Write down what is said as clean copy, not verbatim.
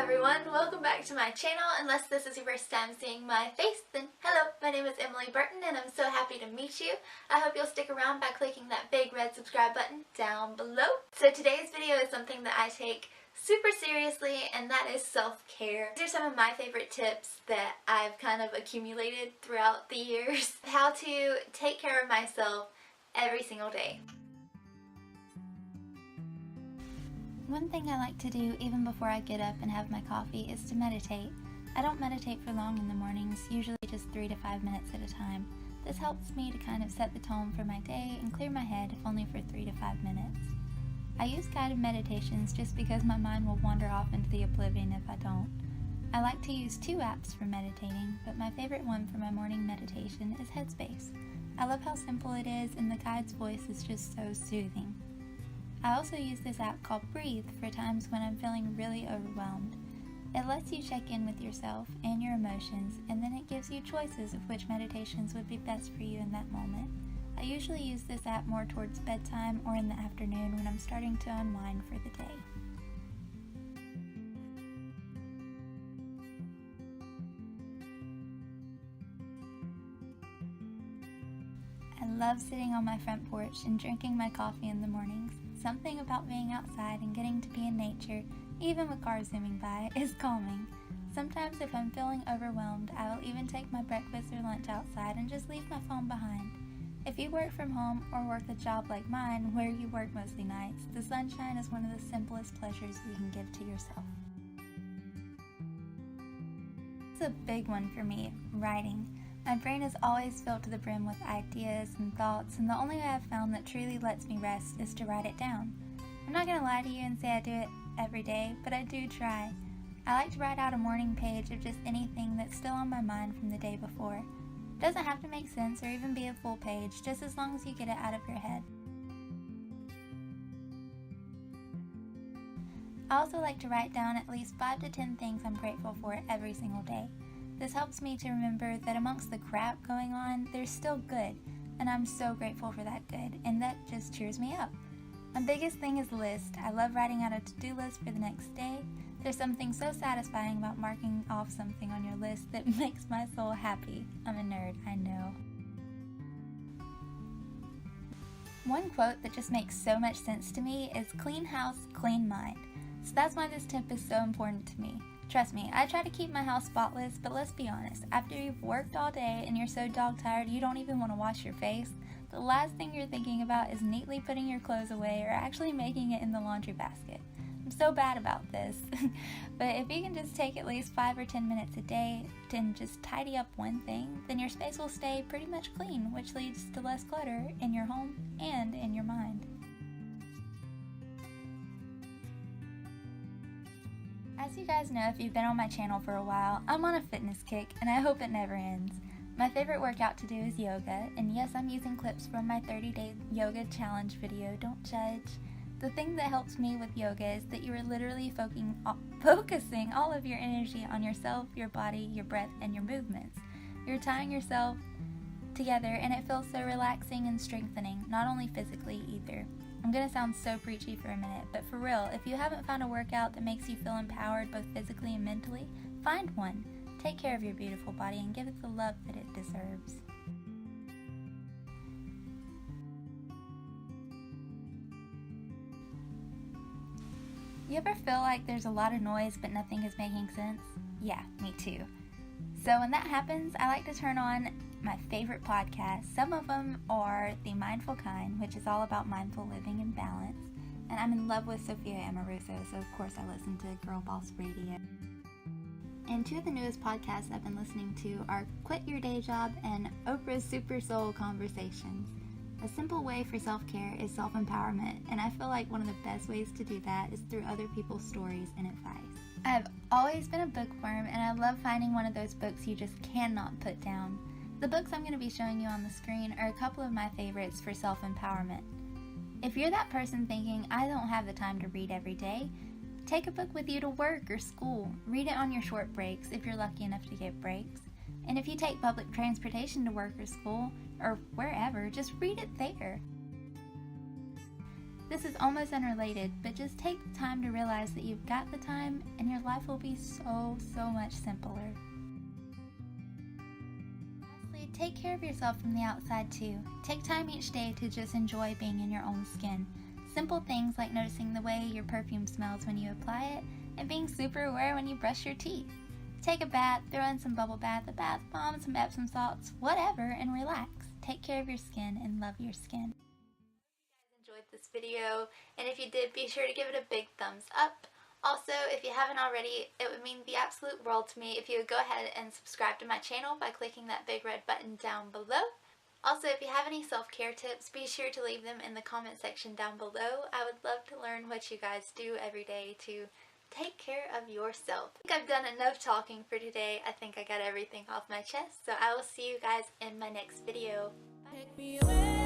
everyone, welcome back to my channel. Unless this is your first time seeing my face, then hello, my name is Emily Burton and I'm so happy to meet you. I hope you'll stick around by clicking that big red subscribe button down below. So today's video is something that I take super seriously, and that is self-care. These are some of my favorite tips that I've kind of accumulated throughout the years. How to take care of myself every single day. One thing I like to do even before I get up and have my coffee is to meditate. I don't meditate for long in the mornings, usually just 3 to 5 minutes at a time. This helps me to kind of set the tone for my day and clear my head, if only for 3 to 5 minutes. I use guided meditations just because my mind will wander off into the oblivion if I don't. I like to use 2 apps for meditating, but my favorite one for my morning meditation is Headspace. I love how simple it is, and the guide's voice is just so soothing. I also use this app called Breathe for times when I'm feeling really overwhelmed. It lets you check in with yourself and your emotions, and then it gives you choices of which meditations would be best for you in that moment. I usually use this app more towards bedtime or in the afternoon when I'm starting to unwind for the day. I love sitting on my front porch and drinking my coffee in the mornings. Something about being outside and getting to be in nature, even with cars zooming by, is calming. Sometimes if I'm feeling overwhelmed, I will even take my breakfast or lunch outside and just leave my phone behind. If you work from home or work a job like mine where you work mostly nights, the sunshine is one of the simplest pleasures you can give to yourself. It's a big one for me, writing. My brain is always filled to the brim with ideas and thoughts, and the only way I've found that truly lets me rest is to write it down. I'm not going to lie to you and say I do it every day, but I do try. I like to write out a morning page of just anything that's still on my mind from the day before. It doesn't have to make sense or even be a full page, just as long as you get it out of your head. I also like to write down at least 5 to 10 things I'm grateful for every single day. This helps me to remember that amongst the crap going on, there's still good, and I'm so grateful for that good, and that just cheers me up. My biggest thing is list. I love writing out a to-do list for the next day. There's something so satisfying about marking off something on your list that makes my soul happy. I'm a nerd, I know. One quote that just makes so much sense to me is clean house, clean mind. So that's why this tip is so important to me. Trust me, I try to keep my house spotless, but let's be honest, after you've worked all day and you're so dog-tired you don't even want to wash your face, the last thing you're thinking about is neatly putting your clothes away or actually making it in the laundry basket. I'm so bad about this, but if you can just take at least 5 or 10 minutes a day to just tidy up one thing, then your space will stay pretty much clean, which leads to less clutter in your home and in your mind. As you guys know if you've been on my channel for a while, I'm on a fitness kick and I hope it never ends. My favorite workout to do is yoga, and yes, I'm using clips from my 30-day yoga challenge video, don't judge. The thing that helps me with yoga is that you are literally focusing all of your energy on yourself, your body, your breath, and your movements. You're tying yourself together and it feels so relaxing and strengthening, not only physically either. I'm going to sound so preachy for a minute, but for real, if you haven't found a workout that makes you feel empowered both physically and mentally, find one. Take care of your beautiful body and give it the love that it deserves. You ever feel like there's a lot of noise but nothing is making sense? Yeah, me too. So when that happens, I like to turn on my favorite podcasts. Some of them are The Mindful Kind, which is all about mindful living and balance. And I'm in love with Sophia Amoruso, so of course I listen to Girl Boss Radio. And 2 of the newest podcasts I've been listening to are Quit Your Day Job and Oprah's Super Soul Conversations. A simple way for self-care is self-empowerment, and I feel like one of the best ways to do that is through other people's stories and advice. I've always been a bookworm, and I love finding one of those books you just cannot put down. The books I'm going to be showing you on the screen are a couple of my favorites for self-empowerment. If you're that person thinking, I don't have the time to read every day, take a book with you to work or school. Read it on your short breaks if you're lucky enough to get breaks. And if you take public transportation to work or school or wherever, just read it there. This is almost unrelated, but just take the time to realize that you've got the time and your life will be so much simpler. Lastly, take care of yourself from the outside too. Take time each day to just enjoy being in your own skin. Simple things like noticing the way your perfume smells when you apply it and being super aware when you brush your teeth. Take a bath, throw in some bubble bath, a bath bomb, some Epsom salts, whatever, and relax. Take care of your skin and love your skin. Enjoyed this video, and if you did, be sure to give it a big thumbs up. Also, if you haven't already, it would mean the absolute world to me if you would go ahead and subscribe to my channel by clicking that big red button down below. Also, if you have any self-care tips, be sure to leave them in the comment section down below. I would love to learn what you guys do every day to take care of yourself. I think I've done enough talking for today. I think I got everything off my chest, so I will see you guys in my next video. Bye.